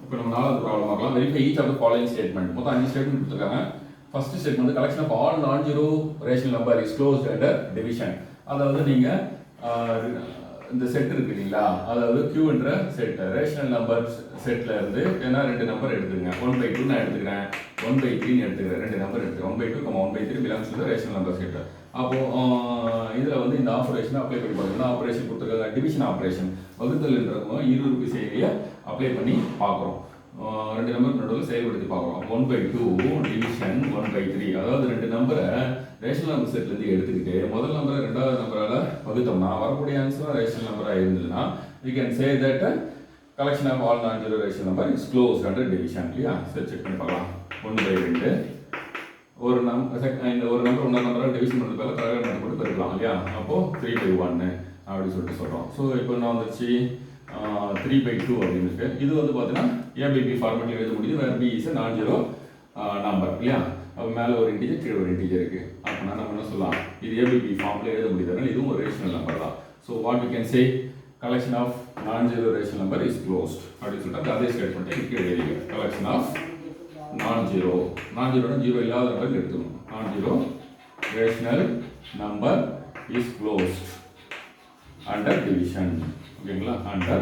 இப்போ நம்ம நாலாவது ப்ராப்ளம் பார்க்கலாம். Verify each of the following statement. மொத்தம் 5 ஸ்டேட்மெண்ட் கொடுத்துருக்காங்க. ஃபர்ஸ்ட் ஸ்டேட்மெண்ட் வந்து collection of all non zero rational number is closed under division. அதாவது நீங்கள் இந்த செட் இருக்கு இல்லைங்களா, அதாவது கியூன்ற செட் ரேஷனல் நம்பர் செட்டில் இருந்து ஏன்னா 2 நம்பர் எடுத்துருங்க. 1/2 நான் எடுத்துக்கிறேன், 1/3 எடுத்துக்கிறேன், 2 நம்பர் எடுத்துக்கிறேன். 1/2, 1/3 belongs to rational number set. அப்போ இதில் வந்து இந்த ஆப்ரேஷனை அப்ளை பண்ணி பார்க்கணும். ஆப்ரேஷன் கொடுத்துருக்காங்க டிவிஷன் ஆப்ரேஷன், வகுத்தல்ன்றவங்க இருவருக்கு செயலியை அப்ளை பண்ணி பார்க்குறோம். 2 நம்பர் நடுவில் செயல்படுத்தி பார்க்குறோம். 1/2 டிவிஷன் 1/3, அதாவது 2 நம்பரை ரேஷனல் நம்பர் செட்லேருந்து எடுத்துக்கிட்டு முதல் நம்பரை 2வது நம்பரால் வகுத்தோம்னா வரக்கூடிய ஆன்சராக ரேஷனல் நம்பராக இருந்ததுன்னா we can say that collection of all non-zero rational number is closed under division. இல்லையா? சரி, செக் பண்ணி பார்க்கலாம். 1/2 ஒரு நம்பர் இன்னொரு நம்பரால் டிவிஷன் பண்ணுறது பேர் தரகர் மட்டும் போட்டு பெருக்கலாம் இல்லையா? அப்போது 3/1 அப்படின்னு சொல்லிட்டு சொல்கிறோம். ஸோ இப்போ என்ன வந்துச்சு 3/2 அப்படின்னு இருக்கு. இது வந்து பார்த்தீங்கன்னா ஏபிபி ஃபார்மேட்டில் எழுத முடியுது. வேறு பி இஸ் நான் ஜீரோ நம்பர் இல்லையா? அப்போ மேலே ஒரு இன்டீஜர் கீழே ஒரு இன்டீஜர் இருக்குது. அப்படின்னா நம்ம என்ன சொல்லலாம், இது ஏபிபி ஃபார்மில் எழுத முடியுது. இதுவும் ஒரு ரேஷனல் நம்பர் தான். So what you can say collection of non-zero rational number is closed அப்படின்னு சொல்லிட்டு அதே ஸ்டேட்மெண்ட்டை இங்கே எழுதிங்க. collection of non-zero ஜீரோ இல்லாத நம்பர் எடுத்துக்கணும். non-zero rational number is closed under division. ஓகேங்களா? under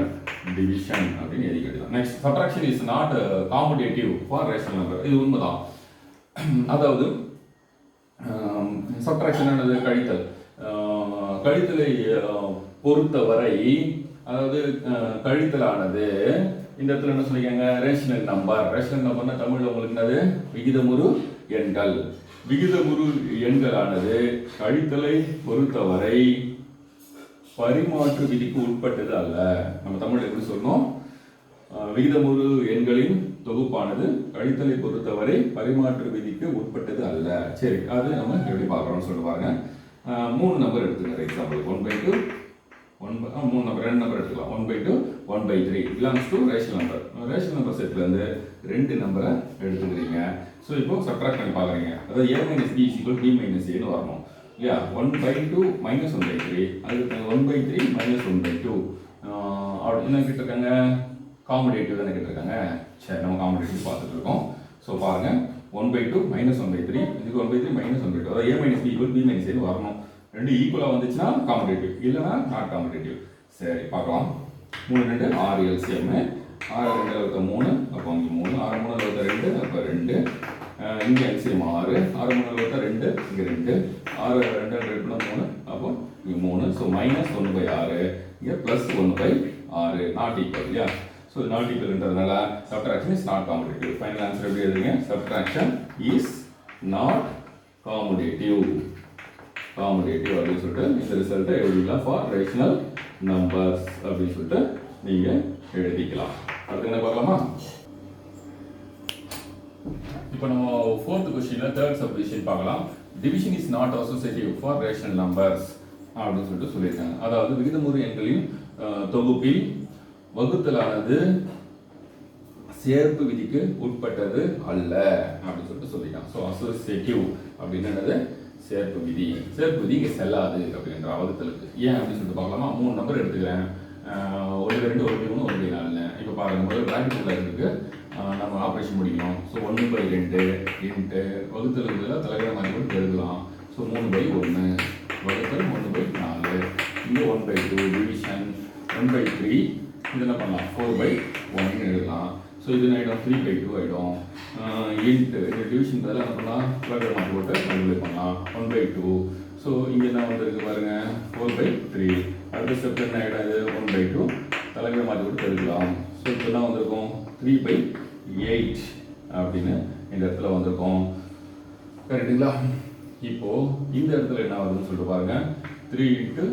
division அப்படின்னு எழுதிக்கலாம். Next subtraction is not commutative for rational number. இது உண்மைதான். அதாவது subtraction ஆனது கழித்தல். கழித்தலை பொறுத்தவரை அதாவது கழித்தலானது இந்த இடத்துல என்ன சொல்லிக்காங்க, ரேஷனல் நம்பர்னா தமிழ்ல உங்களுக்கு என்னது, விகிதமுறு எண்கள். விகிதமுறு எண்களானது கழித்தலை பொறுத்தவரை பரிமாற்று விதிக்கு உட்பட்டது அல்ல. நம்ம தமிழ்ல எப்படி சொல்லணும், விகிதமுறு எண்களின் தொகுப்பானது கழித்தலை பொறுத்தவரை பரிமாற்று விதிக்கு உட்பட்டது அல்ல. சரி, அது நம்ம எப்படி பார்க்குறோம்னு சொல்லிட்டு பாருங்க. 3 நம்பர் எடுத்துக்கிறேன். எக்ஸாம்பிள் 1/2 3 நம்பர் 2 நம்பர் எடுத்துக்கலாம். 1/2 1/3 belongs to rational number. Rational number செட்லேருந்து 2 நம்பரை எடுத்துக்கிறீங்க. ஸோ இப்போ சப்ட்ராக்ட் பண்ணி பார்க்குறீங்க. அதாவது a - b = b - a வரணும் இல்லையா? 1/2 - 1/3 அதுக்கு 1/3 - 1/2 அப்படி என்ன கேட்டிருக்காங்க, காம்படேட்டிவ் தானே கேட்டிருக்காங்க. சரி, நம்ம காம்படேட்டிவ் பார்த்துட்டு இருக்கோம். ஸோ பாருங்க 1/2 - 1/3 இதுக்கு 1/3 - 1/2 அதாவது a - b = b - a வரணும். 2 ஈக்குவலாக வந்துச்சுன்னா காம்படேட்டிவ், இல்லைனா நாட் காம்படேட்டிவ். சரி, பார்க்கலாம். 3 2 6 எல்சிஎம். 6 2 3 அப்போ இங்கே 3, 6 3 2 அப்போ 2, இங்கே எல்சிஎம் 6, 6 3 2 இங்கே 2, 6 2 2 3 அப்போ இங்கே 3. ஸோ -1/6 இங்கே +1/6 நாட் ஈக்குவல் இல்லையா? ஸோ நாட் ஈக்குவல்ன்றதுனால subtraction is not commutative. Final answer எப்படி எழுதுங்க, சப்ட்ராக்ஷன் இஸ் நாட் காம்படேட்டிவ் அப்படின்னு சொல்லிட்டு இந்த ரிசல்ட்டை எழுதிக்கலாம். ஃபார் ரேஷனல் நம்பர்ஸ் அப்படின்னு சொல்லிட்டு நீங்கள் எழுதிக்கலாம். அடுத்து என்ன பார்க்கலாமா? இப்போ நம்ம 4th கொஸ்டின்ல 3rd சப்டிவிஷன் பார்க்கலாம். Division is not associative for rational numbers அப்படின்னு சொல்லிட்டு சொல்லியிருக்காங்க. அதாவது விகிதமுறு எண்களின் தொகுப்பில் வகுத்தலானது சேர்ப்பு விதிக்கு உட்பட்டது அல்ல அப்படின்னு சொல்லிட்டு சொல்லிட்டாங்க. ஸோ அசோசியேட்டிவ் அப்படின்னு என்னது, சேர்ப்பு விதி இங்கே செல்லாது அப்படின்ற வகுத்தலுக்கு. ஏன் அப்படின்னு சொல்லிட்டு பார்க்கலாமா? 3 நம்பர் எடுத்துக்கிறேன். 1/2 1/3 1/4. இப்போ பாருங்க, முதல்ல பிராக்கெட் உள்ள இருக்கு, நம்ம ஆப்ரேஷன் முடிக்கணும். ஸோ 1/2 இன்ட்டு வகுத்தல் இதில் தலைகீழ மாதிரி கூட எழுதலாம். ஸோ 3/1 வகுத்தல் 1/4 இங்கே 1/2 டிவிஷன் 1/3 இது என்ன பண்ணலாம் 4/1 எழுதலாம். ஸோ இது ஆகிடும் 3/2 ஆகிடும். இன்ட்டு இந்த டிவிஷன் பதில் என்ன பண்ணலாம், தலைகீழ மாற்றி போட்டு மல்டிப்ளை பண்ணலாம் 1/2. ஸோ இங்கே என்ன வந்துருக்கு பாருங்க 4/3. அடுத்த ஸ்டெப் என்ன ஆகிடும், 1/2 தலைகீழ மாற்றி போட்டு எழுதலாம். ஸோ இப்போ என்ன வந்திருக்கும் 3/8 அப்படின்னு இந்த இடத்துல வந்திருக்கும். கரெக்டுங்களா? இப்போ இந்த இடத்துல என்ன வருதுன்னு சொல்லிட்டு பாருங்க 3 இன்ட்டு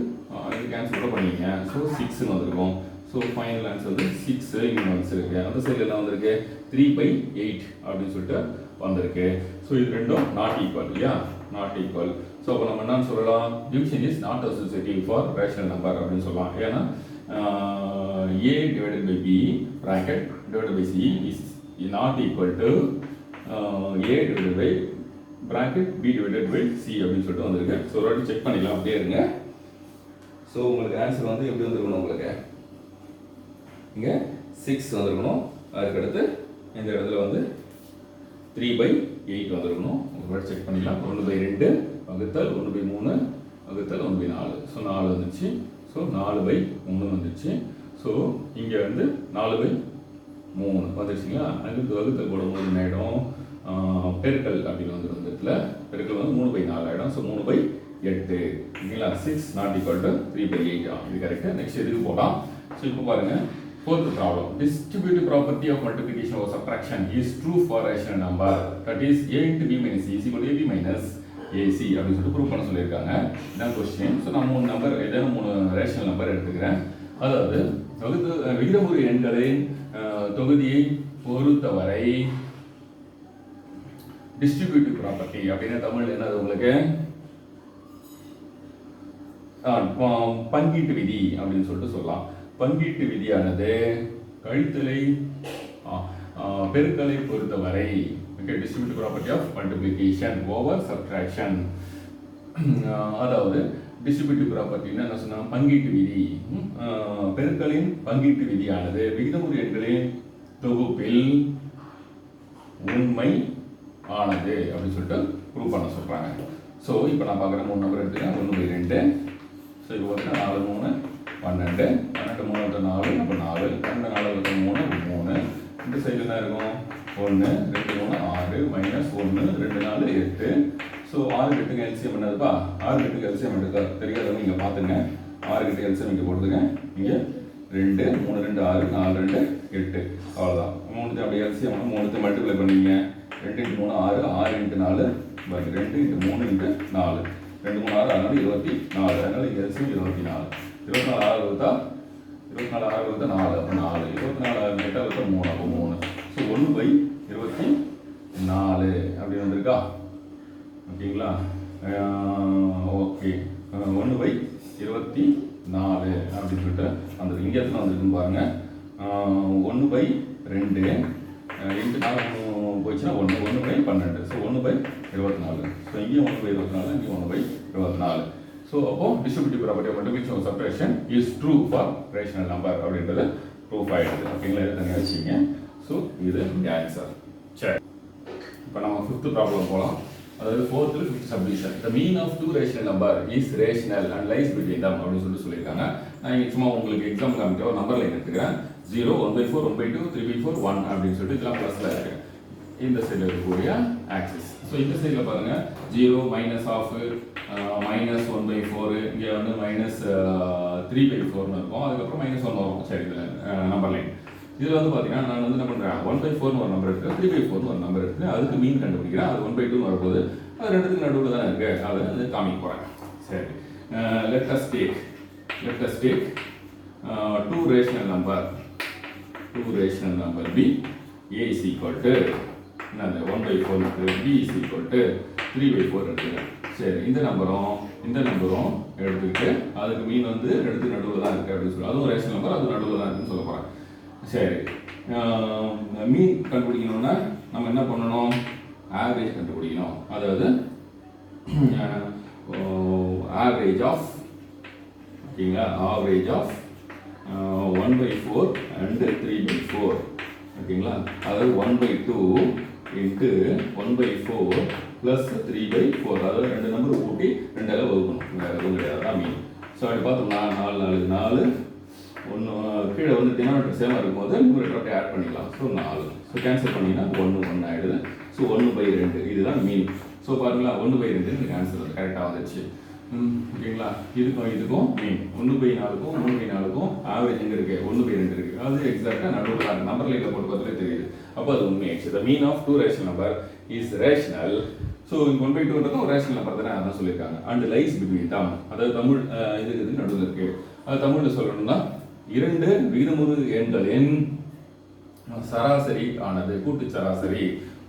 இது கேன்சல் கூட பண்ணிங்க. ஸோ 6ன்னு வந்திருக்கும். ஸோ ஃபைனல் ஆன்சர் வந்து 6 இங்கே வந்துருக்கு. அந்த சைடில் என்ன வந்திருக்கு 3/8 அப்படின்னு சொல்லிட்டு வந்திருக்கு. ஸோ இது ரெண்டும் நாட் ஈக்குவல் இல்லையா, நாட் ஈக்குவல். ஸோ அப்போ நம்ம என்னன்னு சொல்லலாம், division is not associative for rational number அப்படின்னு சொல்லலாம். ஏன்னா a divided by b bracket divided by c is not equal to a divided by bracket b divided by c அப்படின்னு சொல்லிட்டு வந்திருக்கு. ஸோ ஒரு வாட்டி செக் பண்ணிக்கலாம், அப்படியே இருங்க. ஸோ உங்களுக்கு ஆன்சர் வந்து எப்படி வந்துருக்கணும், உங்களுக்கு இங்கே 6 வந்துருக்கணும். அதுக்கடுத்து இந்த இடத்துல வந்து 3/8 வந்துருக்கணும். ஒரு செக் பண்ணிக்கலாம். 1/2 வகுத்தல் 1/3 வகுத்தல் 1/4. ஸோ 4 வந்துச்சு. ஸோ 4/3 வந்துச்சு. ஸோ இங்கே வந்து 4/3 வந்துருச்சுங்களா. அதுக்கு வகுத்தல் போடும்போது என்ன ஆகிடும், பெருக்கல் அப்படின்னு வந்துடும். இந்த இடத்துல பெருக்கல் வந்து 3/4 ஆகிடும். ஸோ 3/8 ஓகேங்களா. 6 not equal to 3/8 இது கரெக்டு. நெக்ஸ்ட் எதுக்கு போகலாம். ஸோ இப்போ பாருங்கள், fourth problem. Distributive property of multiplication or subtraction is true for rational number. That is a into b minus c is equal to ab minus ac அப்படின்னு சொல்லிட்டு prove பண்ண சொல்லியிருக்காங்க. இதான் கொஸ்டின். ஸோ நான் 3 நம்பர் ஏதாவது 3 rational number எடுத்துக்கிறேன். அதாவது விகிதமுறு எண்களின் தொகுதியை பொறுத்தவரை டிஸ்ட்ரிபியூட்டிவ் ப்ராப்பர்ட்டி அப்படின்னா தமிழ் என்னது உங்களுக்கு பங்கீட்டு விதி அப்படின்னு சொல்லிட்டு சொல்லலாம். பங்கீட்டு விதியானது கழித்தலை பெருக்கலை பொறுத்தவரை distributive property of multiplication over subtraction. அதாவது டிஸ்ட்ரிபியூட்டிவ் ப்ராப்பர்ட்டின்னு என்ன சொன்னா, பங்கீட்டு விதி, பெருக்கலின் பங்கீட்டு விதியானது விகிதமுறு எண்களின் தொகுப்பில் உண்மை ஆனது அப்படின்னு சொல்லிட்டு ப்ரூவ் பண்ண சொல்றாங்க. ஸோ இப்போ நான் பார்க்குற 3 நம்பர் எடுத்துக்கிறேன். 1/2. ஸோ இப்போ பார்த்தீங்கன்னா 4 3 12 12 3 4 அப்போ 4 12 4 3 3. இந்த சைடில் என்ன இருக்கும், 1 2 3 6 மைனஸ் 1 2 4 8. ஸோ 6 8க்கு எல்சிஎம் என்னதுப்பா, 6 8க்கு எல்சிஎம் எடுக்க தெரியாதவங்க இங்கே பார்த்துங்க. 6 8 எல்சிஎம் இங்கே போடுதுங்க. இங்கே 2 3 2 6 4 2 8 அவ்வளோதான். 3 அப்படியே எல்சிஎம் 3 மல்டிப்ளை பண்ணுவீங்க. 2 × 3 6 6 × 4 2 × 3 × 4 2 3 6 அதனால 24. அதனால இங்கே எல்சிஎம் 24. 24 6 வகுத்தா 24 6 வகுத்தா 4 அப்போ 4 24 8 வகுத்தா 3 அப்போ 3. ஸோ 1/24 அப்படி வந்திருக்கா. ஓகேங்களா. ஓகே 1/24 அப்படின்னு சொல்லிட்டு அந்த இங்கே எத்தனை வந்திருக்குன்னு பாருங்க. 1/2 இன்ட்டு 4 போயிடுச்சுன்னா 1/12. ஸோ 1/24. ஸோ இங்கேயும் 1/24 இங்கேயும் 1/24. ஸோ அப்போ distributive property of multiplication or subtraction is true for rational number அப்படின்றது ப்ரூஃப் ஆகிடுது. ஓகேங்களா. இதை தனியாக வச்சுங்க. ஸோ இது ஆன்சர். சரி, இப்போ நம்ம 5th ப்ராப்ளம் போகலாம். அதாவது 4th 5th subdivision. The mean of two rational number is rational and lies between them அப்படின்னு சொல்லியிருக்காங்க. நான் இங்கே சும்மா உங்களுக்கு எக்ஸாம் காமிக்க ஒரு நம்பர் லைன் எடுத்துக்கிறேன். 0 1/4 1/2 3/4 1 அப்படின்னு சொல்லிட்டு இதெல்லாம் ப்ளஸில் இருக்கு. இந்த சைடில் இருக்கக்கூடிய ஆக்சிஸ். ஸோ இந்த சைடில் பாருங்கள் 0 -1/2 -1/4 இங்கே வந்து -3/4 இருக்கும். அதுக்கப்புறம் -1 வரும். சரி, இதில் நம்பர் லைன் இதில் வந்து பார்த்தீங்கன்னா நான் வந்து என்ன பண்ணுறேன், 1/4 ஒரு நம்பர் எடுத்து 3/4 ஒரு நம்பர் எடுத்து அதுக்கு மீன் கண்டுபிடிக்கிறேன். அது 1/2 வரப்போகுது. அது ரெண்டுத்துக்கு நடுவில் தான் இருக்குது. அதை வந்து காமிக்க போகிறேன். சரி, let us take two rational number b a is equal to 1/4 b is equal to 3/4 எடுத்துக்கிறேன். சரி, இந்த நம்பரும் எடுத்துக்கிட்டு அதுக்கு மீன் வந்து ரெண்டுத்துக்கு நடுவில் தான் இருக்குது அப்படின்னு சொல்லி அதுவும் ரேஷனல் நம்பர், அது நடுவில் தான் இருக்குன்னு சொல்ல போகிறேன். சரி, மீன் கண்டுபிடிக்கணும்னா நம்ம என்ன பண்ணணும், ஆவரேஜ் கண்டுபிடிக்கணும். அதாவது ஆவரேஜ் ஆஃப் ஓகேங்களா, ஆவரேஜ் ஆஃப் 1/4 and 3/4 ஓகேங்களா. அதாவது 1/2 இன்ட்டு 1/4 ப்ளஸ் 3/4 அதாவது ரெண்டு நம்பர் கூட்டி 2 வகுக்கணும். வேறு எதுவும் கிடையாது. தான் மீன். ஸோ அப்படி பார்த்தோம்னா 4 4 1 கீழே வந்து டினாமினேட்டர் சேமாக இருக்கும்போது நியூமரேட்டர் அப்படியே ஆட் பண்ணிக்கலாம். ஸோ 4. ஸோ கேன்சல் பண்ணிங்கன்னா 1 ஆகிடுது. ஸோ 1/2 இதுதான் மீன். ஸோ பாருங்களா 1/2 எனக்கு ஆன்சர் வந்து கரெக்டாக வந்துச்சு. ஓகேங்களா. இதுக்கும் மீன் 1/4க்கும் 3/4க்கும் ஆவரேஜ் எங்கே இருக்குது, 1/2 இருக்குது. அது எக்ஸாக்டாக நடுவில் தான் நம்பர் லைனில் போட்டு பார்த்தாலே தெரியுது. அப்போ அது உண்மையாச்சு. The mean of two rational number is rational. So 1/2ன்றதும் ரேஷனல் நம்பர் தானே, அதான் சொல்லியிருக்காங்க. அண்ட் லைஸ் பிட்வீன் தம், அதாவது தமிழ் இதுக்கு நடுவில் இருக்குது. அது தமிழில் சொல்லணும்னா 2 விகிதமுறு எண்களின் சராசரி ஆனது, கூட்டு சராசரி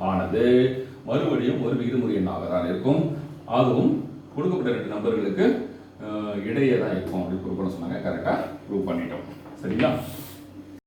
ஆனது மறுபடியும் ஒரு விகிதமுறு எண்ணாக தான் இருக்கும். அதுவும் கொடுக்கப்பட்ட 2 நம்பர்களுக்கு இடையே தான் இருக்கும் அப்படி ப்ரூவ் பண்ண சொன்னாங்க. கரெக்டாக ப்ரூவ் பண்ணிட்டோம். சரிங்களா.